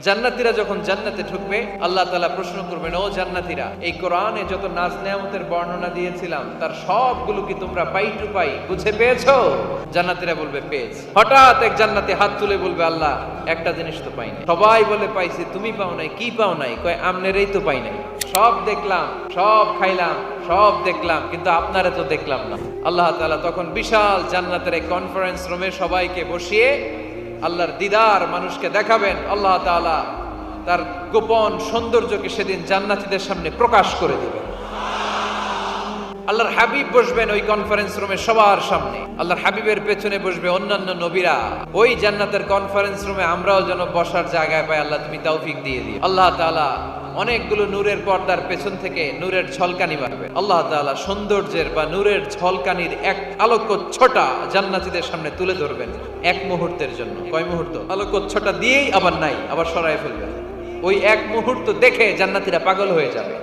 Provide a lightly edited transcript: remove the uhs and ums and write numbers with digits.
জান্নাতীরা যখন জান্নাতে ঢুকবে আল্লাহ তাআলা প্রশ্ন করবেন, ও জান্নাতীরা, এই কোরআনে যত নাজ নেয়ামতের বর্ণনা দিয়েছিলাম তার সবগুলো কি তোমরা পাই টু পাই বুঝে পেয়েছো? জান্নাতীরা বলবে পেয়েছি। হঠাৎ এক জান্নাতি হাত তুলে বলবে, আল্লাহ একটা জিনিস তো পাইনি। সবাই বলে পাইছি, তুমি পাও নাই। কি পাও নাই? কয় আমনেরই তো পাই নাই। সব দেখলাম, সব খাইলাম, সব দেখলাম, কিন্তু আপনারে তো দেখলাম না। আল্লাহ তাআলা তখন বিশাল জান্নাতের এই কনফারেন্স রুমে সবাইকে বসিয়ে আল্লাহর দিদার মানুষকে দেখাবেন। আল্লাহ তাআলা তার গোপন সৌন্দর্যকে সেদিন জান্নাতীদের সামনে প্রকাশ করে দিবেন। আল্লাহর হাবিব বসবেন ওই কনফারেন্স রুমে সবার সামনে। আল্লাহর হাবিবের পেছনে বসবে অন্যান্য নবীরা। ওই জান্নাতের কনফারেন্স রুমে আমরাও যেন বসার জায়গায় পাই, আল্লাহ তুমি তৌফিক দিয়ে দিও। আল্লাহ তাআলা অনেকগুলো নূরের পর্দার পেছন থেকে নূরের ঝলকানি মারবে। আল্লাহ তাআলা সৌন্দর্যের বা নূরের ঝলকানির এক আলোকচ্ছটা জান্নাতীদের সামনে তুলে ধরবেন এক মুহূর্তের জন্য। কয় মুহূর্ত? আলোকচ্ছটা দিয়েই আবার নাই, আবার সরায় ফেলবেন। ওই এক মুহূর্ত দেখে জান্নাতীরা পাগল হয়ে যাবে।